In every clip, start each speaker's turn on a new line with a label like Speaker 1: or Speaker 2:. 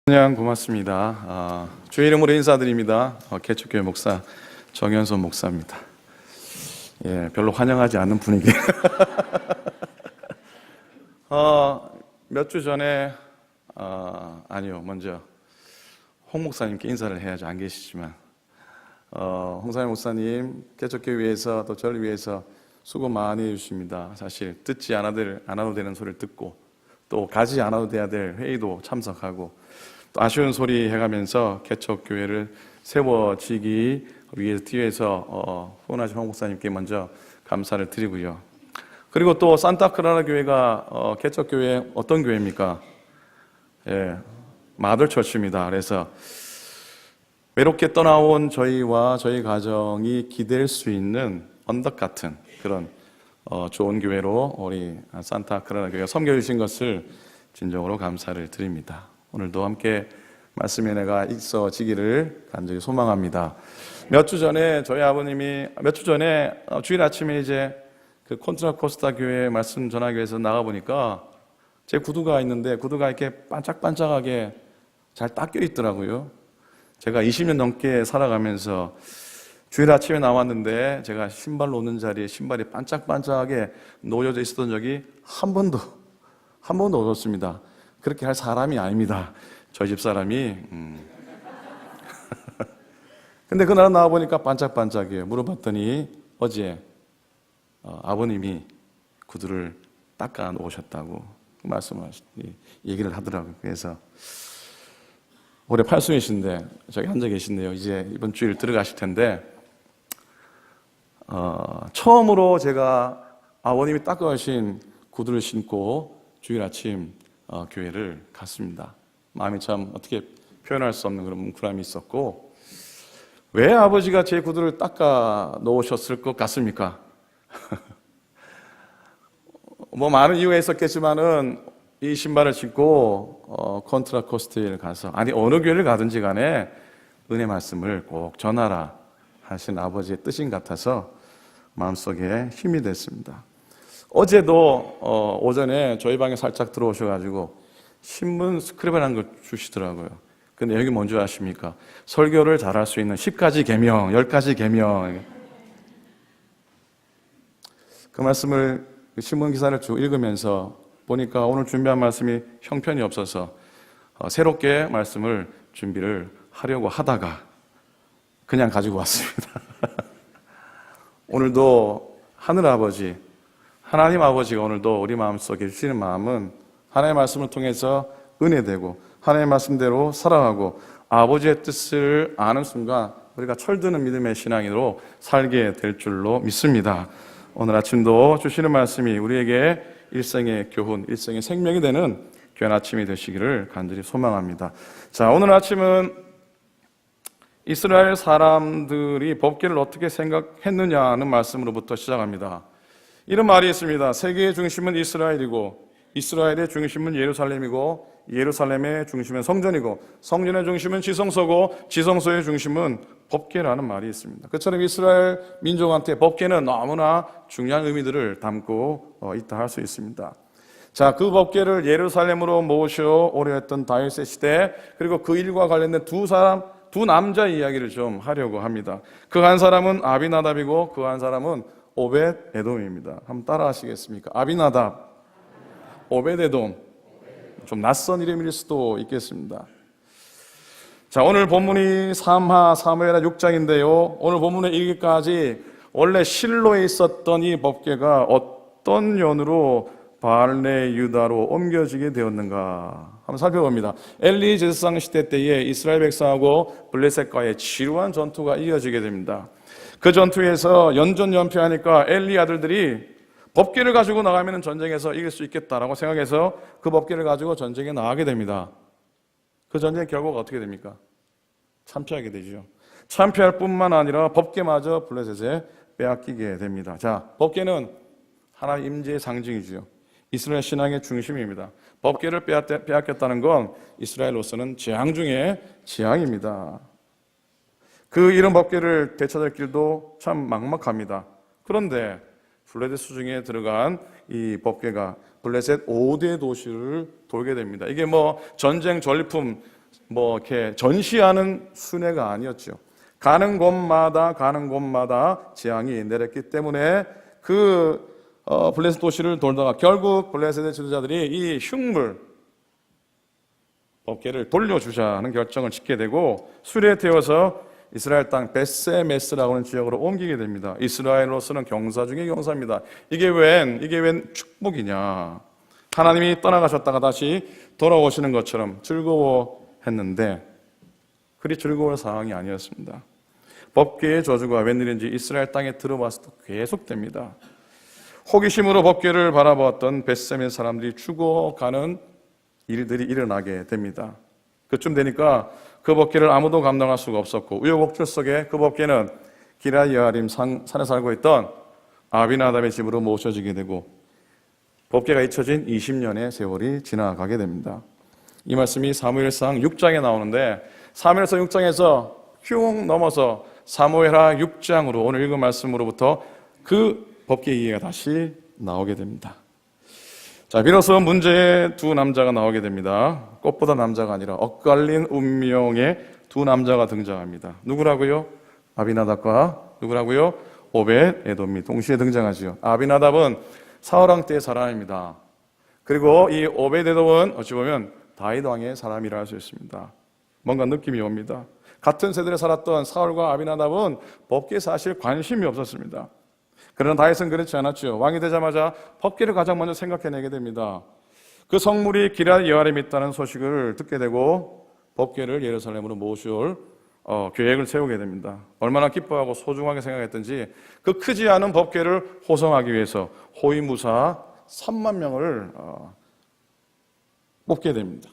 Speaker 1: 찬양 고맙습니다. 주의 이름으로 인사드립니다. 개척교회 목사 정현선 목사입니다. 별로 환영하지 않는 분위기. 몇 주 전에 먼저 홍 목사님께 인사를 해야죠. 안 계시지만 홍상현 목사님 개척교회에서 또 저를 위해서 수고 많이 해주십니다. 사실 듣지 않아도 되는 소리를 듣고 또 가지 않아도 돼야 될 회의도 참석하고 또 아쉬운 소리 해가면서 개척교회를 세워지기 위해서 뒤에서 후원하신 홍 목사님께 먼저 감사를 드리고요. 그리고 또 산타크라라 교회가 개척교회 어떤 교회입니까? 마들처치입니다. 그래서 외롭게 떠나온 저희와 저희 가정이 기댈 수 있는 언덕 같은 그런 좋은 교회로 우리 산타크라라 교회가 섬겨주신 것을 진정으로 감사를 드립니다. 오늘도 함께 말씀의 은혜가 있어지기를 간절히 소망합니다. 몇 주 전에 저희 아버님이 주일 아침에 이제 그 콘트라코스타 교회 말씀 전하기 위해서 나가보니까 제 구두가 있는데 구두가 이렇게 반짝반짝하게 잘 닦여 있더라고요. 제가 20년 넘게 살아가면서 주일 아침에 나왔는데 제가 신발 놓는 자리에 신발이 반짝반짝하게 놓여져 있었던 적이 한 번도 없었습니다. 그렇게 할 사람이 아닙니다. 저희 집 사람이. 근데 그날 나와보니까 반짝반짝해요. 물어봤더니 어제 아버님이 구두를 닦아 놓으셨다고 얘기를 하더라고요. 그래서 올해 80이신데 저기 앉아 계신데요. 이제 이번 주일 들어가실 텐데 처음으로 제가 아버님이 닦아주신 구두를 신고 주일 아침 교회를 갔습니다. 마음이 참 어떻게 표현할 수 없는 그런 뭉클함이 있었고, 왜 아버지가 제 구두를 닦아 놓으셨을 것 같습니까? 많은 이유가 있었겠지만은 이 신발을 신고 컨트라코스트에 가서 어느 교회를 가든지 간에 은혜 말씀을 꼭 전하라 하신 아버지의 뜻인 같아서 마음속에 힘이 됐습니다. 어제도 오전에 저희 방에 살짝 들어오셔가지고 신문 스크랩이라는 걸 주시더라고요. 그 내용이 뭔지 아십니까? 설교를 잘할 수 있는 10가지 계명, 10가지 계명. 그 말씀을 신문 기사를 쭉 읽으면서 보니까 오늘 준비한 말씀이 형편이 없어서 새롭게 말씀을 준비를 하려고 하다가 그냥 가지고 왔습니다. 오늘도 하늘아버지, 하나님 아버지가 오늘도 우리 마음속에 주시는 마음은 하나님의 말씀을 통해서 은혜되고 하나님의 말씀대로 살아가고 아버지의 뜻을 아는 순간 우리가 철드는 믿음의 신앙인으로 살게 될 줄로 믿습니다. 오늘 아침도 주시는 말씀이 우리에게 일생의 교훈, 일생의 생명이 되는 귀한 아침이 되시기를 간절히 소망합니다. 자, 오늘 아침은 이스라엘 사람들이 법궤를 어떻게 생각했느냐는 말씀으로부터 시작합니다. 이런 말이 있습니다. 세계의 중심은 이스라엘이고 이스라엘의 중심은 예루살렘이고 예루살렘의 중심은 성전이고 성전의 중심은 지성소고 지성소의 중심은 법궤라는 말이 있습니다. 그처럼 이스라엘 민족한테 법궤는 너무나 중요한 의미들을 담고 있다 할 수 있습니다. 자, 그 법궤를 예루살렘으로 모셔오려 했던 다윗의 시대, 그리고 그 일과 관련된 두 남자 이야기를 좀 하려고 합니다. 그 한 사람은 아비나답이고 그 한 사람은 오벳 에돔입니다. 한번 따라 하시겠습니까? 아비나답, 오벳 에돔. 좀 낯선 이름일 수도 있겠습니다. 자, 오늘 본문이 사무엘하 6장인데요. 오늘 본문에 이르기까지 원래 실로에 있었던 이 법궤가 어떤 연으로 발레 유다로 옮겨지게 되었는가 한번 살펴봅니다. 엘리 제사장 시대 때에 이스라엘 백성하고 블레셋과의 지루한 전투가 이어지게 됩니다. 그 전투에서 연전연패하니까 엘리 아들들이 법궤를 가지고 나가면 전쟁에서 이길 수 있겠다라고 생각해서 그 법궤를 가지고 전쟁에 나가게 됩니다. 그 전쟁의 결과가 어떻게 됩니까? 참패하게 되죠. 참패할 뿐만 아니라 법궤마저 블레셋에 빼앗기게 됩니다. 자, 법궤는 하나의 임재의 상징이죠. 이스라엘 신앙의 중심입니다. 법궤를 빼앗겼다는 건 이스라엘로서는 재앙 중에 재앙입니다. 그 이런 법궤를 되찾을 길도 참 막막합니다. 그런데 블레셋 수중에 들어간 이 법궤가 블레셋 5대 도시를 돌게 됩니다. 이게 전쟁 전리품 이렇게 전시하는 순회가 아니었죠. 가는 곳마다 재앙이 내렸기 때문에 블레셋 도시를 돌다가 결국 블레셋의 지도자들이 이 흉물 법궤를 돌려주자는 결정을 짓게 되고 수레에 태워서 이스라엘 땅 벳세메스라고 하는 지역으로 옮기게 됩니다. 이스라엘로서는 경사 중의 경사입니다. 이게 웬 축복이냐. 하나님이 떠나가셨다가 다시 돌아오시는 것처럼 즐거워했는데 그리 즐거운 상황이 아니었습니다. 법궤의 저주가 웬일인지 이스라엘 땅에 들어와서도 계속됩니다. 호기심으로 법궤를 바라보았던 벳세메 사람들이 죽어가는 일들이 일어나게 됩니다. 그쯤 되니까 그 법궤를 아무도 감당할 수가 없었고 우여곡절 속에 그 법궤는 기럇 산에 살고 있던 아비나답의 집으로 모셔지게 되고 법궤가 잊혀진 20년의 세월이 지나가게 됩니다. 이 말씀이 사무엘상 6장에 나오는데 사무엘상 6장에서 흉 넘어서 사무엘하 6장으로 오늘 읽은 말씀으로부터 그 법궤 이해가 다시 나오게 됩니다. 자, 비로소 문제의 두 남자가 나오게 됩니다. 꽃보다 남자가 아니라 엇갈린 운명의 두 남자가 등장합니다. 누구라고요? 아비나답과 누구라고요? 오벳 에돔이 동시에 등장하죠. 아비나답은 사울왕 때의 사람입니다. 그리고 이 오벳 에돔은 어찌 보면 다윗 왕의 사람이라 할 수 있습니다. 뭔가 느낌이 옵니다. 같은 세대를 살았던 사울과 아비나답은 법궤에 사실 관심이 없었습니다. 그러나 다윗은 그렇지 않았죠. 왕이 되자마자 법궤를 가장 먼저 생각해내게 됩니다. 그 성물이 기럇 있다는 소식을 듣게 되고 법궤를 예루살렘으로 모셔올 계획을 세우게 됩니다. 얼마나 기뻐하고 소중하게 생각했던지 그 크지 않은 법궤를 호송하기 위해서 호위무사 3만 명을 뽑게 됩니다.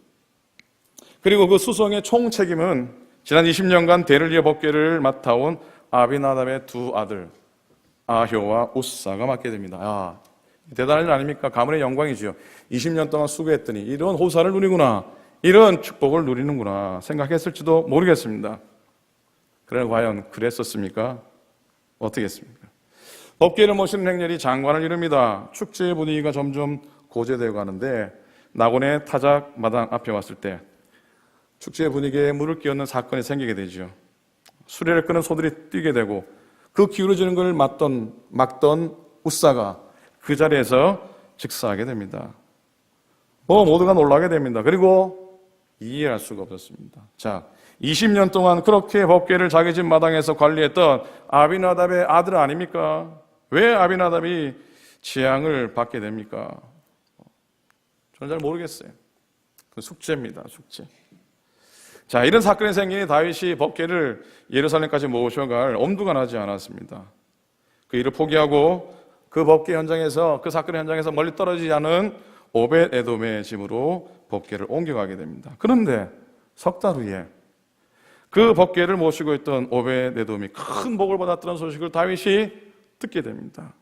Speaker 1: 그리고 그 수송의 총 책임은 지난 20년간 대를 이어 법궤를 맡아온 아비나답의 두 아들 아효와 우사가 맡게 됩니다. 대단한 일 아닙니까? 가문의 영광이죠. 20년 동안 수고했더니 이런 호사를 누리구나, 이런 축복을 누리는구나 생각했을지도 모르겠습니다. 그러나 과연 그랬었습니까? 어떻게 했습니까? 법궤를 모시는 행렬이 장관을 이룹니다. 축제의 분위기가 점점 고조되어 가는데 낙원의 타작 마당 앞에 왔을 때 축제의 분위기에 물을 끼얹는 사건이 생기게 되죠. 수레를 끄는 소들이 뛰게 되고 그 기울어지는 걸 막던 우사가 그 자리에서 즉사하게 됩니다. 모두가 놀라게 됩니다. 그리고 이해할 수가 없었습니다. 자, 20년 동안 그렇게 법궤를 자기 집 마당에서 관리했던 아비나답의 아들 아닙니까? 왜 아비나답이 재앙을 받게 됩니까? 저는 잘 모르겠어요. 그 숙제입니다, 숙제. 자, 이런 사건이 생기니 다윗이 법궤를 예루살렘까지 모셔갈 엄두가 나지 않았습니다. 그 일을 포기하고 그 법궤 현장에서, 그 사건의 현장에서 멀리 떨어지지 않은 오벳 에돔의 집으로 법궤를 옮겨가게 됩니다. 그런데 석 달 후에 그 법궤를 모시고 있던 오벳 에돔이 큰 복을 받았다는 소식을 다윗이 듣게 됩니다.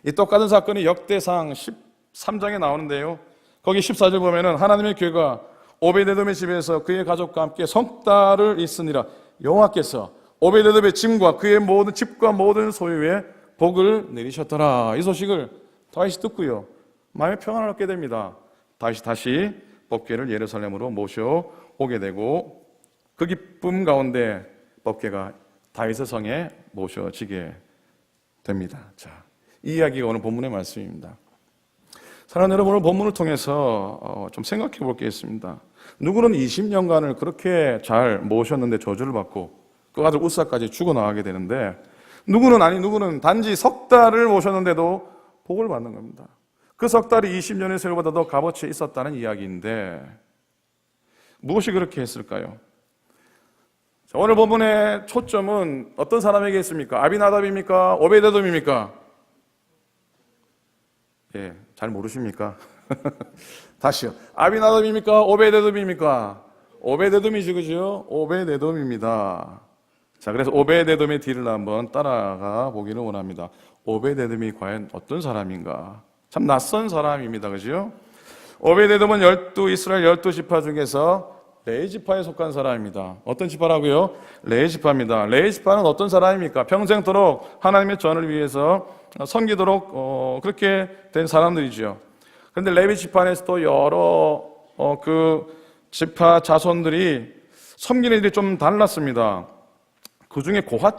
Speaker 1: 이 똑같은 사건이 역대상 13장에 나오는데요. 거기 14절 보면은 하나님의 괴가 오벳에돔의 집에서 그의 가족과 함께 석 달을 있으니라. 여호와께서 오벳에돔의 짐과 그의 모든 집과 모든 소유에 복을 내리셨더라. 이 소식을 다윗이 듣고요, 마음의 평안을 얻게 됩니다. 다시 법궤를 예루살렘으로 모셔오게 되고 그 기쁨 가운데 법궤가 다윗의 성에 모셔지게 됩니다. 자, 이 이야기가 오늘 본문의 말씀입니다. 사랑하는 여러분, 오늘 본문을 통해서 좀 생각해 볼 게 있습니다. 누구는 20년간을 그렇게 잘 모셨는데 저주를 받고 그 아들 우사까지 죽어나가게 되는데 누구는 단지 석 달을 모셨는데도 복을 받는 겁니다. 그 석 달이 20년의 세월보다 더 값어치 있었다는 이야기인데 무엇이 그렇게 했을까요? 자, 오늘 본문의 초점은 어떤 사람에게 있습니까? 아비나답입니까? 오벳에돔입니까? 예, 잘 모르십니까? 다시요. 아비나답입니까? 오벳에돔입니까? 오벳에돔이죠, 그죠? 오벳에돔입니다. 자, 그래서 오벳에돔의 뒤를 한번 따라가 보기를 원합니다. 오벳에돔이 과연 어떤 사람인가? 참 낯선 사람입니다, 그죠? 오벳에돔은 이스라엘 12지파 중에서 레위지파에 속한 사람입니다. 어떤 지파라고요? 레위지파입니다. 레위지파는 어떤 사람입니까? 평생도록 하나님의 전을 위해서 섬기도록 그렇게 된 사람들이죠. 그런데 레위지파 안에서도 여러 지파 자손들이 섬기는 일이 좀 달랐습니다. 그 중에 고핫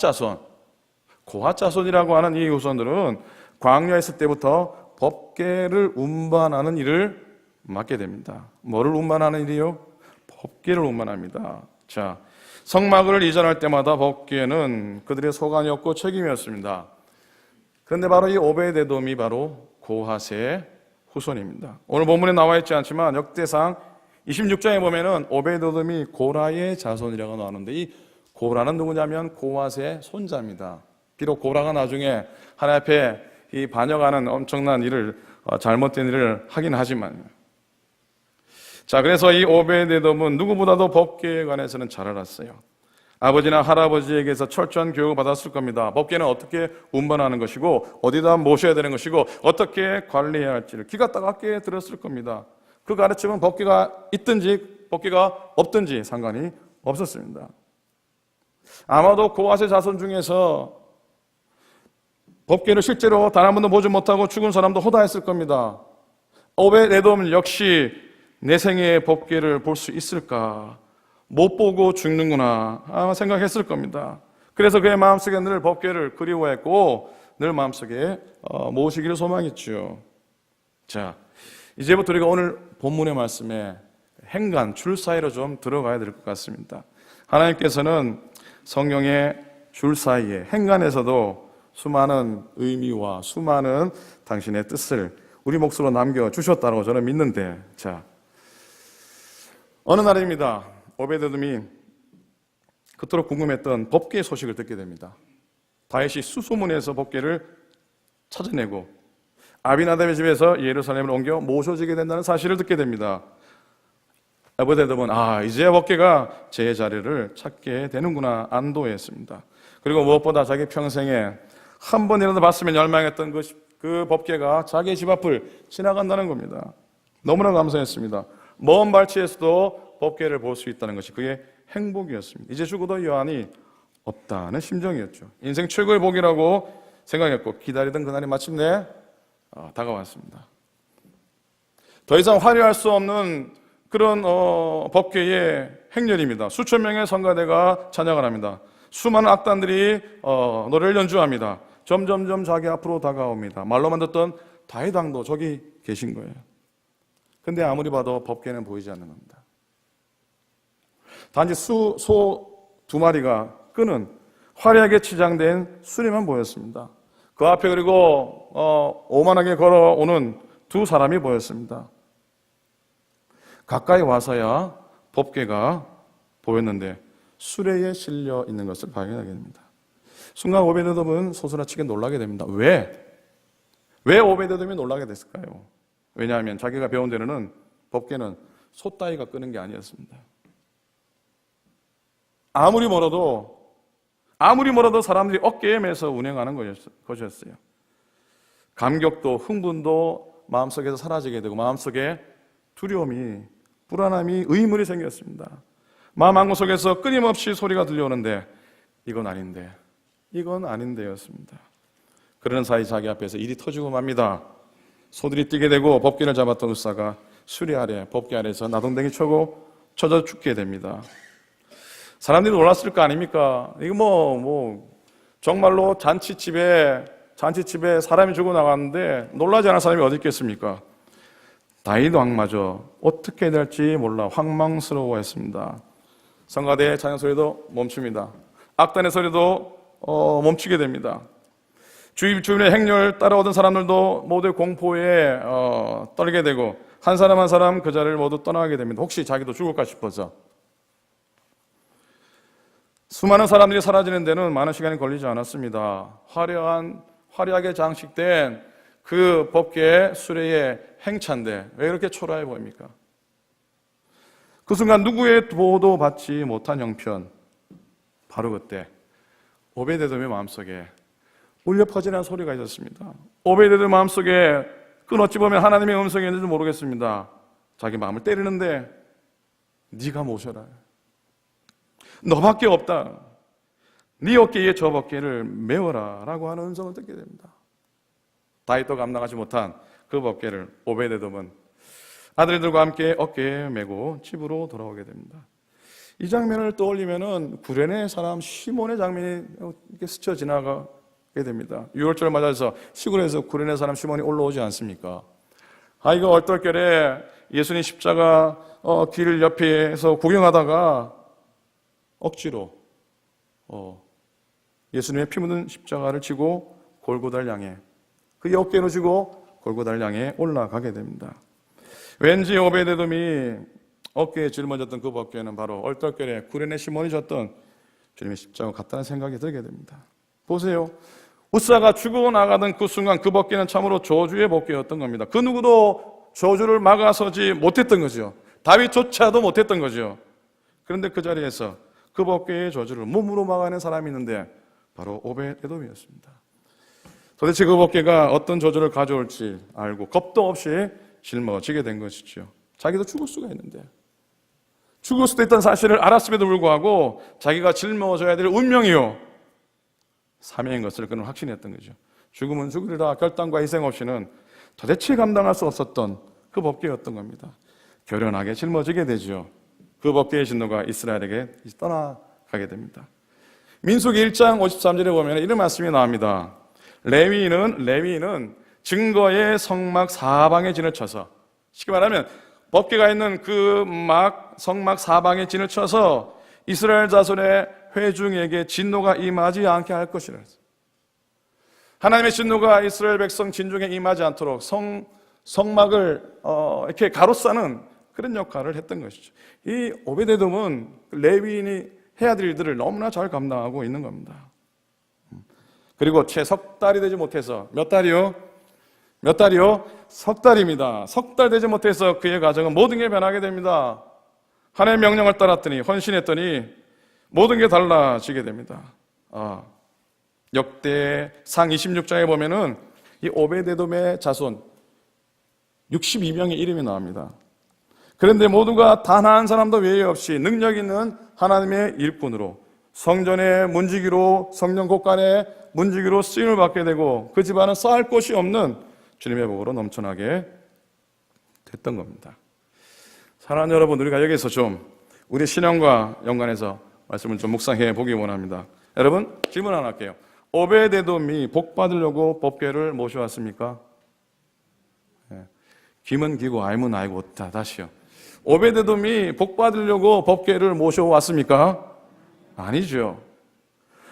Speaker 1: 자손이라고 하는 이 후손들은 광야에 있을 때부터 법궤를 운반하는 일을 맡게 됩니다. 뭐를 운반하는 일이요? 법궤를 운반합니다. 자, 성막을 이전할 때마다 법궤는 그들의 소관이었고 책임이었습니다. 그런데 바로 이 오베데돔이 바로 고핫의 후손입니다. 오늘 본문에 나와 있지 않지만 역대상 26장에 보면은 오베데돔이 고라의 자손이라고 나오는데 이 고라는 누구냐면 고핫의 손자입니다. 비록 고라가 나중에 하나님 앞에 이 반역하는 엄청난 일을 잘못된 일을 하긴 하지만 자, 그래서 이 오베데돔은 누구보다도 법궤에 관해서는 잘 알았어요. 아버지나 할아버지에게서 철저한 교육을 받았을 겁니다. 법궤는 어떻게 운반하는 것이고 어디다 모셔야 되는 것이고 어떻게 관리해야 할지를 귀가 따갑게 들었을 겁니다. 그 가르침은 법궤가 있든지 법궤가 없든지 상관이 없었습니다. 아마도 고핫의 자손 중에서 법궤를 실제로 단 한 번도 보지 못하고 죽은 사람도 호다했을 겁니다. 오베데돔 역시 내 생애의 법궤를 볼 수 있을까? 못 보고 죽는구나 아마 생각했을 겁니다. 그래서 그의 마음속에 늘 법궤를 그리워했고 늘 마음속에 모시기를 소망했죠. 자, 이제부터 우리가 오늘 본문의 말씀에 행간, 줄 사이로 좀 들어가야 될 것 같습니다. 하나님께서는 성경의 줄 사이에 행간에서도 수많은 의미와 수많은 당신의 뜻을 우리 몫으로 남겨주셨다고 저는 믿는데, 자, 어느 날입니다. 오베데돔이 그토록 궁금했던 법궤 소식을 듣게 됩니다. 다윗이 수소문해서 법궤를 찾아내고 아비나답의 집에서 예루살렘을 옮겨 모셔지게 된다는 사실을 듣게 됩니다. 오베데돔은 이제 법궤가 제 자리를 찾게 되는구나 안도했습니다. 그리고 무엇보다 자기 평생에 한 번이라도 봤으면 열망했던 그 법궤가 자기 집 앞을 지나간다는 겁니다. 너무나 감사했습니다. 먼 발치에서도 법궤를 볼 수 있다는 것이 그의 행복이었습니다. 이제 죽어도 여한이 없다는 심정이었죠. 인생 최고의 복이라고 생각했고 기다리던 그날이 마침내 다가왔습니다. 더 이상 화려할 수 없는 그런 법궤의 행렬입니다. 수천 명의 성가대가 찬양을 합니다. 수많은 악단들이 노래를 연주합니다. 점점점 자기 앞으로 다가옵니다. 말로만 듣던 다윗 왕도 저기 계신 거예요. 근데 아무리 봐도 법궤는 보이지 않는 겁니다. 단지 소 두 마리가 끄는 화려하게 치장된 수레만 보였습니다. 그 앞에 그리고 오만하게 걸어오는 두 사람이 보였습니다. 가까이 와서야 법궤가 보였는데 수레에 실려 있는 것을 발견하게 됩니다. 순간 오베데돔은 소스라치게 놀라게 됩니다. 왜 오베데돔이 놀라게 됐을까요? 왜냐하면 자기가 배운 대로는 법궤는 소 따위가 끄는 게 아니었습니다. 아무리 멀어도 사람들이 어깨에 매서 운행하는 것이었어요. 감격도 흥분도 마음속에서 사라지게 되고 마음속에 두려움이, 불안함이, 의문이 생겼습니다. 마음 한구석에서 끊임없이 소리가 들려오는데 이건 아닌데였습니다. 그러는 사이 자기 앞에서 일이 터지고 맙니다. 소들이 뛰게 되고 법궤를 잡았던 의사가 수리 아래, 법궤 아래에서 나동댕이 쳐고 쳐져 죽게 됩니다. 사람들이 놀랐을 거 아닙니까? 이거 정말로 잔치집에 사람이 죽어 나갔는데 놀라지 않을 사람이 어디 있겠습니까? 다윗 왕마저 어떻게 될지 몰라 황망스러워했습니다. 성가대의 찬양 소리도 멈춥니다. 악단의 소리도 멈추게 됩니다. 주변의 행렬 따라오던 사람들도 모두 공포에 떨게 되고 한 사람 한 사람 그 자리를 모두 떠나게 됩니다. 혹시 자기도 죽을까 싶어서. 수많은 사람들이 사라지는 데는 많은 시간이 걸리지 않았습니다. 화려하게 장식된 그 법궤 수레의 행차인데 왜 이렇게 초라해 보입니까? 그 순간 누구의 보호도 받지 못한 형편, 바로 그때 오베데돔의 마음속에 울려 퍼지는 소리가 있었습니다. 오베데돔의 마음속에 끊어지 보면 하나님의 음성이 있는지 모르겠습니다. 자기 마음을 때리는데 네가 모셔라. 너밖에 없다. 네 어깨에 저 법궤를 메워라 라고 하는 음성을 듣게 됩니다. 다윗도 감당하지 못한 그 법궤를 오베데돔은 아들들과 함께 어깨에 메고 집으로 돌아오게 됩니다. 이 장면을 떠올리면은 구레네 사람 시몬의 장면이 이렇게 스쳐 지나가게 됩니다. 6월절 맞아서 시골에서 구레네 사람 시몬이 올라오지 않습니까? 이거 얼떨결에 예수님 십자가 길 옆에서 구경하다가 억지로 예수님의 피 묻은 십자가를 지고 골고다를 향해 그 어깨로 지고 골고다를 향해 올라가게 됩니다. 왠지 오베데돔이 어깨에 짊어졌던 그 법궤는 바로 얼떨결에 구레네 시몬이 졌던 주님의 십자가 같다는 생각이 들게 됩니다. 보세요. 우사가 죽어 나가던 그 순간 그 법궤는 참으로 저주의 법궤였던 겁니다. 그 누구도 저주를 막아서지 못했던 거죠. 다윗조차도 못했던 거죠. 그런데 그 자리에서 그 법궤의 저주를 몸으로 막아낸 사람이 있는데 바로 오베데돔이었습니다. 도대체 그 법궤가 어떤 저주를 가져올지 알고 겁도 없이 짊어지게 된 것이죠. 자기도 죽을 수가 있는데, 죽을 수도 있다는 사실을 알았음에도 불구하고 자기가 짊어져야 될 운명이요 사명인 것을 그는 확신했던 거죠. 죽으면 죽으리라 결단과 희생 없이는 도대체 감당할 수 없었던 그 법궤였던 겁니다. 결연하게 짊어지게 되죠. 그 법궤의 진노가 이스라엘에게 떠나가게 됩니다. 민수기 1장 53절에 보면 이런 말씀이 나옵니다. 레위인은 증거의 성막 사방에 진을 쳐서, 쉽게 말하면 법궤가 있는 그 성막 사방에 진을 쳐서 이스라엘 자손의 회중에게 진노가 임하지 않게 할 것이라. 하나님의 진노가 이스라엘 백성 진중에 임하지 않도록 성막을 이렇게 가로싸는 그런 역할을 했던 것이죠. 이 오베데돔은 레위인이 해야 될 일들을 너무나 잘 감당하고 있는 겁니다. 그리고 채 석 달이 되지 못해서 몇 달이요? 석 달입니다. 석 달 되지 못해서 그의 가정은 모든 게 변하게 됩니다. 하나님의 명령을 따랐더니 헌신했더니 모든 게 달라지게 됩니다. 역대상 26장에 보면은 이 오베데돔의 자손 62명의 이름이 나옵니다. 그런데 모두가 단 한 사람도 외에 없이 능력 있는 하나님의 일꾼으로 성전의 문지기로, 성전 곳간의 문지기로 쓰임을 받게 되고 그 집안은 쌓을 곳이 없는 주님의 복으로 넘쳐나게 됐던 겁니다. 사랑하는 여러분, 우리가 여기서 좀 우리 신앙과 연관해서 말씀을 좀 묵상해 보기 원합니다. 여러분, 질문 하나 할게요. 오베데돔이 복 받으려고 법궤를 모셔왔습니까? 김은 기고 아임은 아이고. 다시요. 오베데돔이 복 받으려고 법궤를 모셔왔습니까? 아니죠.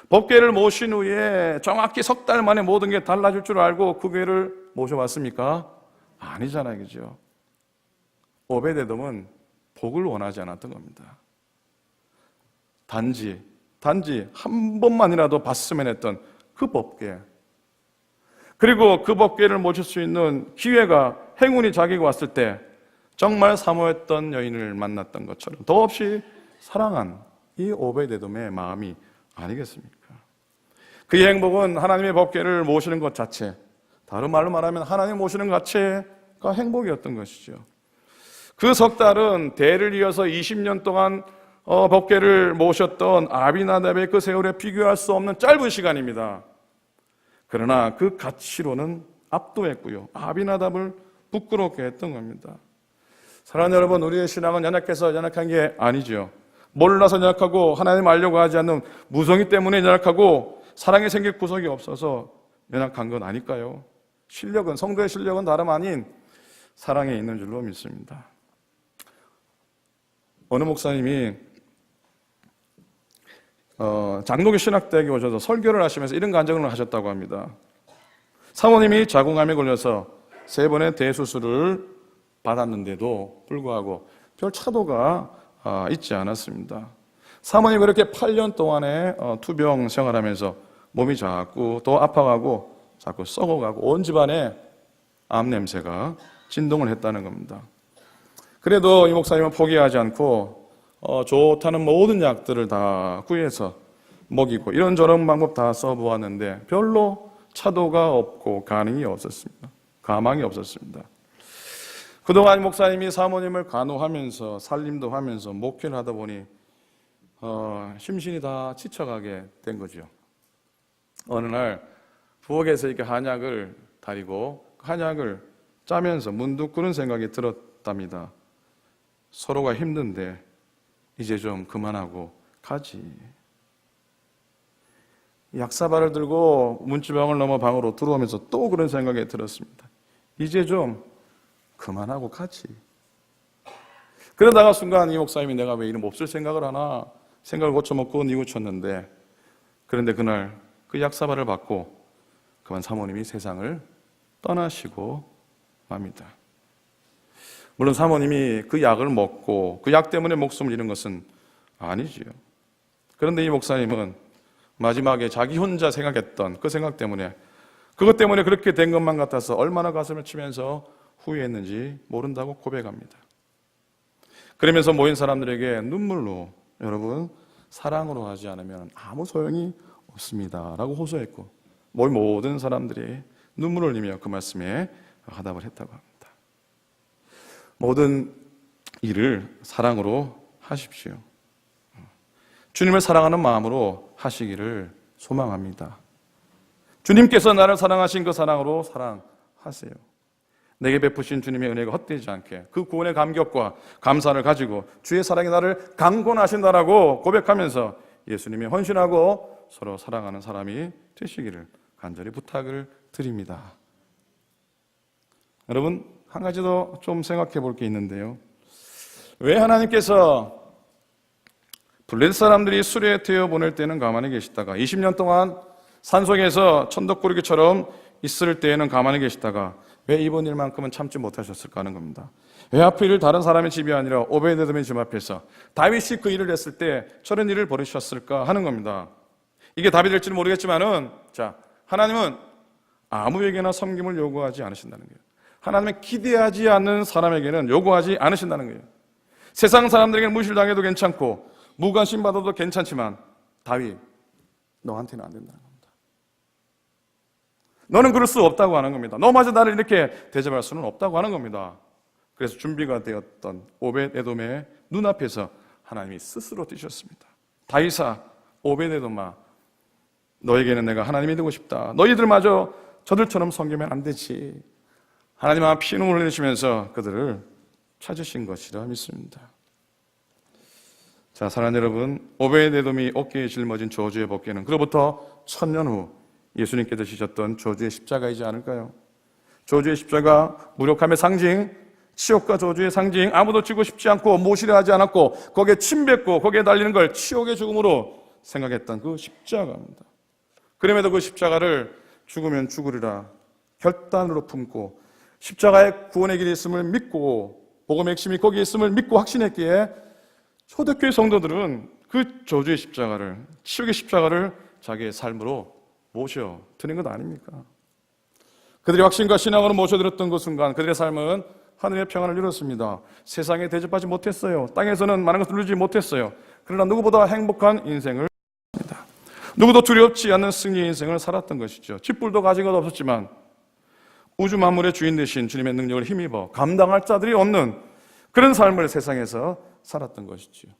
Speaker 1: 법궤를 모신 후에 정확히 석 달 만에 모든 게 달라질 줄 알고 그 궤를 모셔왔습니까? 아니잖아요, 그죠? 오베데돔은 복을 원하지 않았던 겁니다. 단지 한 번만이라도 봤으면 했던 그 법궤, 그리고 그 법궤를 모실 수 있는 기회가, 행운이 자기가 왔을 때 정말 사모했던 여인을 만났던 것처럼 더없이 사랑한 이 오베데돔의 마음이 아니겠습니까? 그의 행복은 하나님의 법궤를 모시는 것 자체, 다른 말로 말하면 하나님 모시는 것 자체가 행복이었던 것이죠. 그 석 달은 대를 이어서 20년 동안 법궤를 모셨던 아비나답의 그 세월에 비교할 수 없는 짧은 시간입니다. 그러나 그 가치로는 압도했고요, 아비나답을 부끄럽게 했던 겁니다. 사랑하는 여러분, 우리의 신앙은 연약해서 연약한 게 아니죠. 몰라서 연약하고 하나님 알려고 하지 않는 무성의 때문에 연약하고 사랑에 생길 구석이 없어서 연약한 건 아닐까요? 실력은, 성도의 실력은 다름 아닌 사랑에 있는 줄로 믿습니다. 어느 목사님이 장로교 신학대학에 오셔서 설교를 하시면서 이런 간증을 하셨다고 합니다. 사모님이 자궁암에 걸려서 3번의 대수술을 받았는데도 불구하고 별 차도가 있지 않았습니다. 사모님이 그렇게 8년 동안에 투병 생활하면서 몸이 자꾸 더 아파가고 자꾸 썩어가고 온 집안에 암 냄새가 진동을 했다는 겁니다. 그래도 이 목사님은 포기하지 않고 좋다는 모든 약들을 다 구해서 먹이고 이런저런 방법 다 써보았는데 별로 차도가 없고 가망이 없었습니다. 그동안 목사님이 사모님을 간호하면서 살림도 하면서 목회를 하다 보니 심신이 다 지쳐가게 된 거죠. 어느 날 부엌에서 이렇게 한약을 다리고 한약을 짜면서 문득 그런 생각이 들었답니다. 서로가 힘든데 이제 좀 그만하고 가지. 약사발을 들고 문지방을 넘어 방으로 들어오면서 또 그런 생각이 들었습니다. 이제 좀 그만하고 가지. 그러다가 순간 이 목사님이 내가 왜 이런 몹쓸 생각을 하나 생각을 고쳐먹고 뉘우쳤는데, 그런데 그날 그 약사발을 받고 그만 사모님이 세상을 떠나시고 맙니다. 물론 사모님이 그 약을 먹고 그 약 때문에 목숨을 잃은 것은 아니지요. 그런데 이 목사님은 마지막에 자기 혼자 생각했던 그 생각 때문에, 그것 때문에 그렇게 된 것만 같아서 얼마나 가슴을 치면서 후회했는지 모른다고 고백합니다. 그러면서 모인 사람들에게 눈물로, 여러분, 사랑으로 하지 않으면 아무 소용이 없습니다 라고 호소했고, 모인 모든 사람들이 눈물을 흘리며 그 말씀에 화답을 했다고 합니다. 모든 일을 사랑으로 하십시오. 주님을 사랑하는 마음으로 하시기를 소망합니다. 주님께서 나를 사랑하신 그 사랑으로 사랑하세요. 내게 베푸신 주님의 은혜가 헛되지 않게 그 구원의 감격과 감사를 가지고 주의 사랑이 나를 강권하신다라고 고백하면서 예수님이 헌신하고 서로 사랑하는 사람이 되시기를 간절히 부탁을 드립니다. 여러분, 한 가지 더 좀 생각해 볼 게 있는데요. 왜 하나님께서 블레셋 사람들이 수레에 태워 보낼 때는 가만히 계시다가 20년 동안 산속에서 천덕꾸러기처럼 있을 때에는 가만히 계시다가 왜 이번 일만큼은 참지 못하셨을까 하는 겁니다. 왜 하필 다른 사람의 집이 아니라 오베데돔의 집 앞에서 다윗이 그 일을 했을 때 저런 일을 벌이셨을까 하는 겁니다. 이게 답이 될지는 모르겠지만은, 자, 하나님은 아무에게나 섬김을 요구하지 않으신다는 거예요. 하나님의 기대하지 않는 사람에게는 요구하지 않으신다는 거예요. 세상 사람들에게는 무실당해도 괜찮고 무관심 받아도 괜찮지만 다윗, 너한테는 안 된다는 겁니다. 너는 그럴 수 없다고 하는 겁니다. 너마저 나를 이렇게 대접할 수는 없다고 하는 겁니다. 그래서 준비가 되었던 오벳에돔의 눈앞에서 하나님이 스스로 뛰셨습니다. 다윗아, 오벳에돔아, 너에게는 내가 하나님이 되고 싶다. 너희들마저 저들처럼 섬기면 안 되지. 하나님 앞에 피눈물을 흘리시면서 그들을 찾으신 것이라 믿습니다. 자, 사랑하는 여러분, 오벳에돔이 어깨에 짊어진 저주의 법궤는 그로부터 1000년 후 예수님께서 지셨던 저주의 십자가이지 않을까요? 저주의 십자가, 무력함의 상징, 치욕과 저주의 상징, 아무도 지고 싶지 않고 모시려 하지 않았고 거기에 침 뱉고 거기에 달리는 걸 치욕의 죽음으로 생각했던 그 십자가입니다. 그럼에도 그 십자가를 죽으면 죽으리라 결단으로 품고 십자가의 구원의 길이 있음을 믿고 복음의 핵심이 거기에 있음을 믿고 확신했기에 초대교회 성도들은 그 저주의 십자가를, 치욕의 십자가를 자기의 삶으로 모셔드린 것 아닙니까? 그들이 확신과 신앙으로 모셔드렸던 그 순간 그들의 삶은 하늘의 평안을 이뤘습니다. 세상에 대접하지 못했어요. 땅에서는 많은 것을 누리지 못했어요. 그러나 누구보다 행복한 인생을 살았습니다. 누구도 두렵지 않는 승리의 인생을 살았던 것이죠. 집불도 가진 것 없었지만 우주 만물의 주인 되신 주님의 능력을 힘입어 감당할 자들이 없는 그런 삶을 세상에서 살았던 것이지요.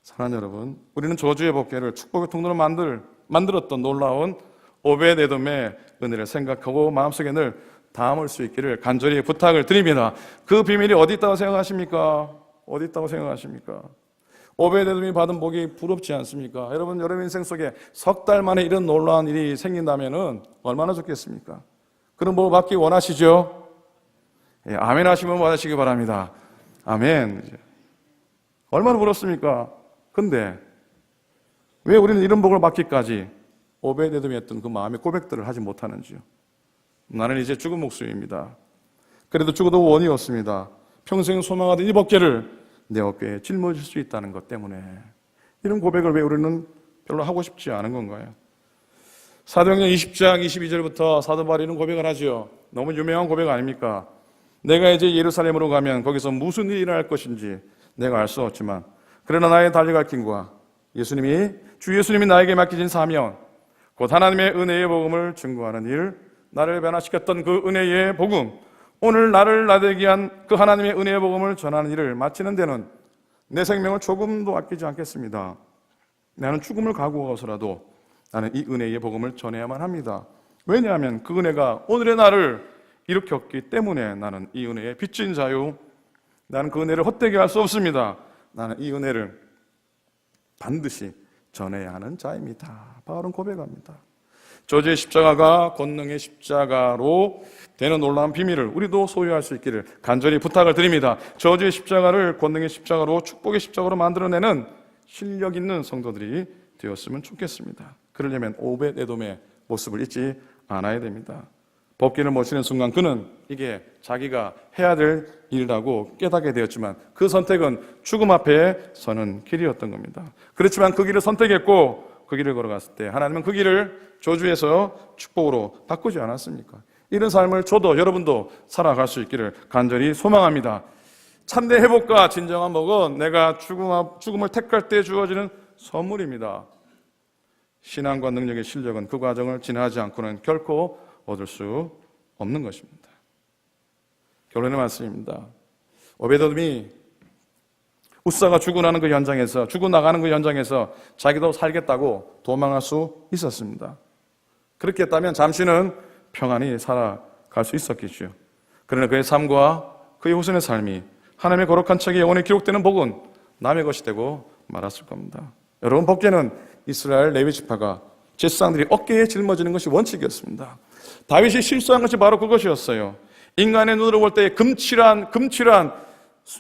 Speaker 1: 사랑하는 여러분, 우리는 저주의 법궤를 축복의 통로로 만들었던 놀라운 오벳에돔의 은혜를 생각하고 마음속에 늘 담을 수 있기를 간절히 부탁을 드립니다. 그 비밀이 어디 있다고 생각하십니까? 어디 있다고 생각하십니까? 오벳에돔이 받은 복이 부럽지 않습니까? 여러분 인생 속에 석 달 만에 이런 놀라운 일이 생긴다면 얼마나 좋겠습니까? 그런 복을 받기 원하시죠? 예, 아멘 하시면 받으시기 바랍니다. 아멘. 얼마나 부럽습니까? 근데 왜 우리는 이런 복을 받기까지 오벳에돔이 했던 그 마음의 고백들을 하지 못하는지요? 나는 이제 죽은 목숨입니다. 그래도 죽어도 원이 없습니다. 평생 소망하던 이 법궤를 내 어깨에 짊어질 수 있다는 것 때문에 이런 고백을 왜 우리는 별로 하고 싶지 않은 건가요? 사도행전 20장 22절부터 사도 바울이 고백을 하죠. 너무 유명한 고백 아닙니까? 내가 이제 예루살렘으로 가면 거기서 무슨 일이 일어날 것인지 내가 알 수 없지만 그러나 나의 달려갈 길과 주 예수님이 나에게 맡기신 사명, 곧 하나님의 은혜의 복음을 증거하는 일, 나를 변화시켰던 그 은혜의 복음, 오늘 나를 나되게 한 그 하나님의 은혜의 복음을 전하는 일을 마치는 데는 내 생명을 조금도 아끼지 않겠습니다. 나는 죽음을 각오하고서라도 나는 이 은혜의 복음을 전해야만 합니다. 왜냐하면 그 은혜가 오늘의 나를 일으켰기 때문에 나는 이 은혜의 빚진 자유, 나는 그 은혜를 헛되게 할 수 없습니다. 나는 이 은혜를 반드시 전해야 하는 자입니다. 바울은 고백합니다. 저주의 십자가가 권능의 십자가로 되는 놀라운 비밀을 우리도 소유할 수 있기를 간절히 부탁을 드립니다. 저주의 십자가를 권능의 십자가로 축복의 십자가로 만들어내는 실력 있는 성도들이 되었으면 좋겠습니다. 그러려면 오벳에돔의 모습을 잊지 않아야 됩니다. 법궤를 모시는 순간 그는 이게 자기가 해야 될 일이라고 깨닫게 되었지만 그 선택은 죽음 앞에 서는 길이었던 겁니다. 그렇지만 그 길을 선택했고 그 길을 걸어갔을 때 하나님은 그 길을 저주에서 축복으로 바꾸지 않았습니까? 이런 삶을 저도 여러분도 살아갈 수 있기를 간절히 소망합니다. 참된 회복과 진정한 복은 내가 죽음을 택할 때 주어지는 선물입니다. 신앙과 능력의 실력은 그 과정을 지나지 않고는 결코 얻을 수 없는 것입니다. 결론의 말씀입니다. 오베돔이 우사가 죽어나가는 그 현장에서 자기도 살겠다고 도망할 수 있었습니다. 그렇게 했다면 잠시는 평안히 살아갈 수 있었겠죠. 그러나 그의 삶과 그의 후손의 삶이 하나님의 거룩한 책에 영원히 기록되는 복은 남의 것이 되고 말았을 겁니다. 여러분, 법궤는 이스라엘 레위 지파가 제사장들이 어깨에 짊어지는 것이 원칙이었습니다. 다윗이 실수한 것이 바로 그것이었어요. 인간의 눈으로 볼 때 금칠한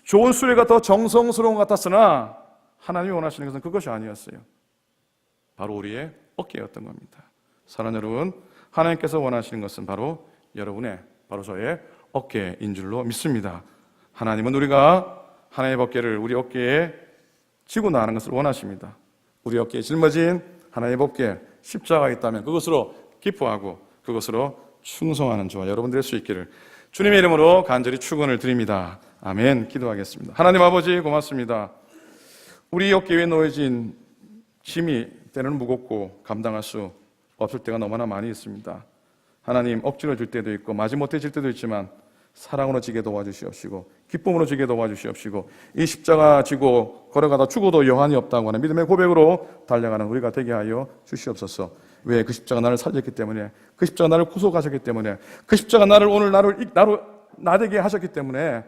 Speaker 1: 좋은 수레가 더 정성스러운 것 같았으나 하나님이 원하시는 것은 그것이 아니었어요. 바로 우리의 어깨였던 겁니다. 사랑하는 여러분, 하나님께서 원하시는 것은 바로 여러분의, 바로 저의 어깨인 줄로 믿습니다. 하나님은 우리가 하나님의 어깨를 우리 어깨에 지고 나가는 것을 원하십니다. 우리 어깨에 짊어진 하나님의 어깨, 십자가가 있다면 그것으로 기뻐하고 그것으로 충성하는 저와 여러분 될 수 있기를 주님의 이름으로 간절히 축원을 드립니다. 아멘. 기도하겠습니다. 하나님 아버지 고맙습니다. 우리 어깨 위에 놓여진 짐이 때로는 무겁고 감당할 수 없을 때가 너무나 많이 있습니다. 하나님, 억지로 질 때도 있고 마지못해 질 때도 있지만 사랑으로 지게 도와주시옵시고 기쁨으로 지게 도와주시옵시고 이 십자가 지고 걸어가다 죽어도 여한이 없다고 하는 믿음의 고백으로 달려가는 우리가 되게 하여 주시옵소서. 왜? 그 십자가 나를 살렸기 때문에, 그 십자가 나를 구속하셨기 때문에, 그 십자가 나를 오늘 나로 나되게 하셨기 때문에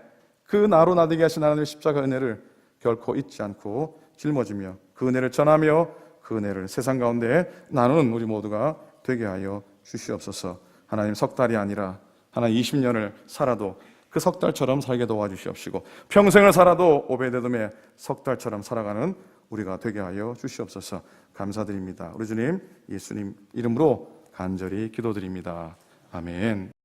Speaker 1: 그 나로 나되게 하신 하나님의 십자가 은혜를 결코 잊지 않고 짊어지며 그 은혜를 전하며 그 은혜를 세상 가운데 나누는 우리 모두가 되게 하여 주시옵소서. 하나님, 석 달이 아니라 하나님 20년을 살아도 그 석 달처럼 살게 도와주시옵시고 평생을 살아도 오베데돔의 석 달처럼 살아가는 우리가 되게 하여 주시옵소서. 감사드립니다. 우리 주님 예수님 이름으로 간절히 기도드립니다. 아멘.